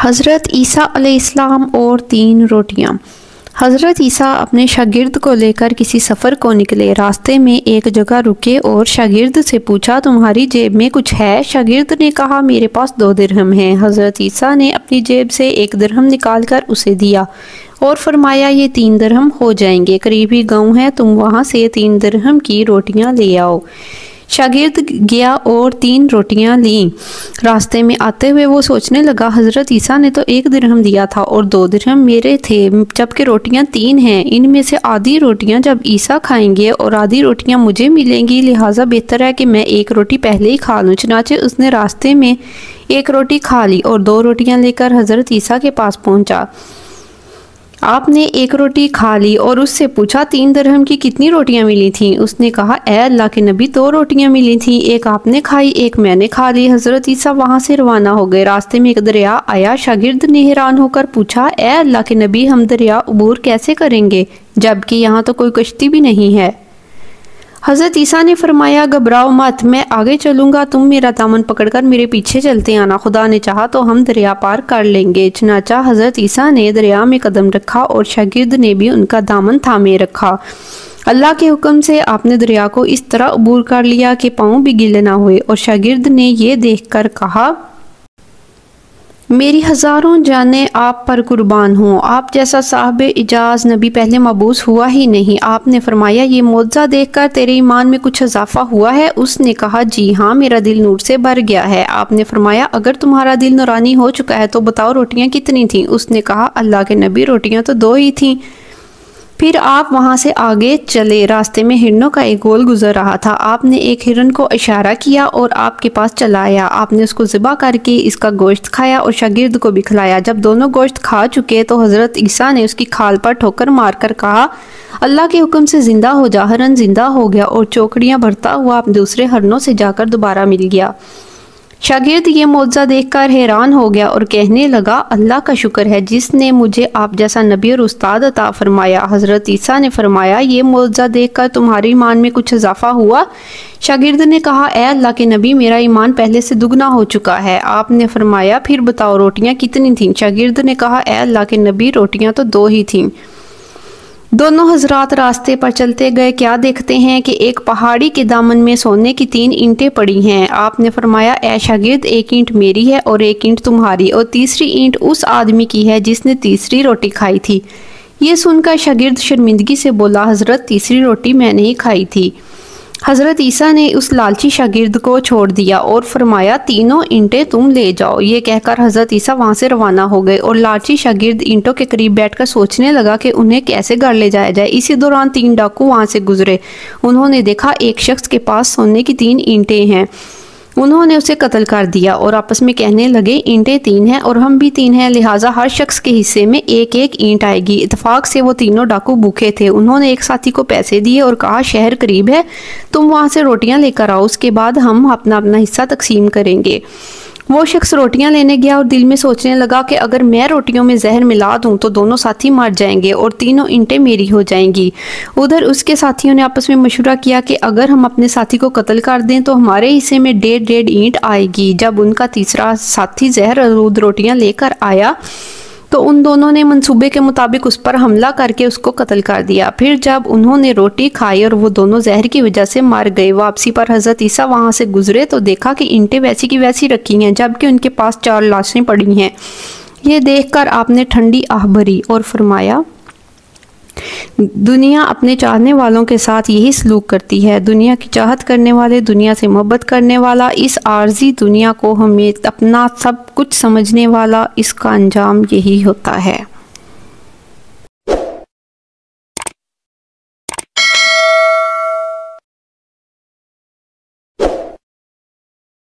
حضرت عیسیٰ علیہ السلام اور 3 روٹیاں۔ حضرت عیسیٰ اپنے شاگرد کو لے کر کسی سفر کو نکلے۔ راستے میں ایک جگہ رکے اور شاگرد سے پوچھا، تمہاری جیب میں کچھ ہے؟ شاگرد نے کہا، میرے پاس 2 درہم ہیں۔ حضرت عیسیٰ نے اپنی جیب سے 1 درہم نکال کر اسے دیا اور فرمایا، یہ 3 درہم ہو جائیں گے، قریب ہی گاؤں ہے، تم وہاں سے 3 درہم کی روٹیاں لے آؤ۔ شاگرد گیا اور 3 روٹیاں لیں۔ راستے میں آتے ہوئے وہ سوچنے لگا، حضرت عیسیٰ نے تو 1 درہم دیا تھا اور 2 درہم میرے تھے، جبکہ روٹیاں 3 ہیں۔ ان میں سے آدھی روٹیاں جب عیسیٰ کھائیں گے اور آدھی روٹیاں مجھے ملیں گی، لہٰذا بہتر ہے کہ میں 1 روٹی پہلے ہی کھا لوں۔ چنانچہ اس نے راستے میں 1 روٹی کھا لی اور 2 روٹیاں لے کر حضرت عیسیٰ کے پاس پہنچا۔ آپ نے 1 روٹی کھا لی اور اس سے پوچھا، 3 درہم کی کتنی روٹیاں ملی تھیں؟ اس نے کہا، اے اللہ کے نبی، 2 روٹیاں ملی تھیں، 1 آپ نے کھائی، 1 میں نے کھا لی۔ حضرت عیسیٰ وہاں سے روانہ ہو گئے۔ راستے میں ایک دریا آیا۔ شاگرد نے حیران ہو کر پوچھا، اے اللہ کے نبی، ہم دریا عبور کیسے کریں گے جبکہ یہاں تو کوئی کشتی بھی نہیں ہے؟ حضرت عیسیٰ نے فرمایا، گھبراؤ مت، میں آگے چلوں گا، تم میرا دامن پکڑ کر میرے پیچھے چلتے آنا، خدا نے چاہا تو ہم دریا پار کر لیں گے۔ چنانچہ حضرت عیسیٰ نے دریا میں قدم رکھا اور شاگرد نے بھی ان کا دامن تھامے رکھا۔ اللہ کے حکم سے آپ نے دریا کو اس طرح عبور کر لیا کہ پاؤں بھی گیلے نہ ہوئے، اور شاگرد نے یہ دیکھ کر کہا، میری ہزاروں جانیں آپ پر قربان ہوں، آپ جیسا صاحب اعجاز نبی پہلے مبعوث ہوا ہی نہیں۔ آپ نے فرمایا، یہ معجزہ دیکھ کر تیرے ایمان میں کچھ اضافہ ہوا ہے؟ اس نے کہا، جی ہاں، میرا دل نور سے بھر گیا ہے۔ آپ نے فرمایا، اگر تمہارا دل نورانی ہو چکا ہے تو بتاؤ روٹیاں کتنی تھیں؟ اس نے کہا، اللہ کے نبی، روٹیاں تو 2 ہی تھیں۔ پھر آپ وہاں سے آگے چلے۔ راستے میں ہرنوں کا ایک گول گزر رہا تھا۔ آپ نے ایک ہرن کو اشارہ کیا اور آپ کے پاس چلا آیا۔ آپ نے اس کو ذبح کر کے اس کا گوشت کھایا اور شاگرد کو بھی کھلایا۔ جب دونوں گوشت کھا چکے تو حضرت عیسیٰ نے اس کی کھال پر ٹھوکر مار کر کہا، اللہ کے حکم سے زندہ ہو جا۔ ہرن زندہ ہو گیا اور چوکڑیاں بھرتا ہوا دوسرے ہرنوں سے جا کر دوبارہ مل گیا۔ شاگرد یہ معجزہ دیکھ کر حیران ہو گیا اور کہنے لگا، اللہ کا شکر ہے جس نے مجھے آپ جیسا نبی اور استاد عطا فرمایا۔ حضرت عیسیٰ نے فرمایا، یہ معجزہ دیکھ کر تمہارے ایمان میں کچھ اضافہ ہوا؟ شاگرد نے کہا، اے اللہ کے نبی، میرا ایمان پہلے سے دگنا ہو چکا ہے۔ آپ نے فرمایا، پھر بتاؤ روٹیاں کتنی تھیں؟ شاگرد نے کہا، اے اللہ کے نبی، روٹیاں تو 2 ہی تھیں۔ دونوں حضرات راستے پر چلتے گئے، کیا دیکھتے ہیں کہ ایک پہاڑی کے دامن میں سونے کی 3 اینٹیں پڑی ہیں۔ آپ نے فرمایا، اے شاگرد، 1 اینٹ میری ہے اور 1 اینٹ تمہاری، اور تیسری اینٹ اس آدمی کی ہے جس نے تیسری روٹی کھائی تھی۔ یہ سن کر شاگرد شرمندگی سے بولا، حضرت، تیسری روٹی میں نے ہی کھائی تھی۔ حضرت عیسیٰ نے اس لالچی شاگرد کو چھوڑ دیا اور فرمایا، 3 اینٹیں تم لے جاؤ۔ یہ کہہ کر حضرت عیسیٰ وہاں سے روانہ ہو گئے اور لالچی شاگرد اینٹوں کے قریب بیٹھ کر سوچنے لگا کہ انہیں کیسے گھر لے جایا جائے۔ اسی دوران 3 ڈاکو وہاں سے گزرے۔ انہوں نے دیکھا ایک شخص کے پاس سونے کی 3 اینٹیں ہیں۔ انہوں نے اسے قتل کر دیا اور آپس میں کہنے لگے، اینٹیں 3 ہیں اور ہم بھی 3 ہیں، لہٰذا ہر شخص کے حصے میں 1 اینٹ آئے گی۔ اتفاق سے وہ تینوں ڈاکو بھوکے تھے۔ انہوں نے ایک ساتھی کو پیسے دیے اور کہا، شہر قریب ہے، تم وہاں سے روٹیاں لے کر آؤ، اس کے بعد ہم اپنا حصہ تقسیم کریں گے۔ وہ شخص روٹیاں لینے گیا اور دل میں سوچنے لگا کہ اگر میں روٹیوں میں زہر ملا دوں تو دونوں ساتھی مر جائیں گے اور 3 اینٹیں میری ہو جائیں گی۔ ادھر اس کے ساتھیوں نے آپس میں مشورہ کیا کہ اگر ہم اپنے ساتھی کو قتل کر دیں تو ہمارے حصے میں 1.5 اینٹ آئے گی۔ جب ان کا تیسرا ساتھی زہر آلود روٹیاں لے کر آیا تو ان دونوں نے منصوبے کے مطابق اس پر حملہ کر کے اس کو قتل کر دیا۔ پھر جب انہوں نے روٹی کھائی اور وہ دونوں زہر کی وجہ سے مر گئے، واپسی پر حضرت عیسیٰ وہاں سے گزرے تو دیکھا کہ اینٹیں ویسی کی ویسی رکھی ہیں جبکہ ان کے پاس 4 لاشیں پڑی ہیں۔ یہ دیکھ کر آپ نے ٹھنڈی آہ بھری اور فرمایا، دنیا اپنے چاہنے والوں کے ساتھ یہی سلوک کرتی ہے۔ دنیا کی چاہت کرنے والے، دنیا سے محبت کرنے والا، اس عارضی دنیا کو ہمیں اپنا سب کچھ سمجھنے والا، اس کا انجام یہی ہوتا ہے۔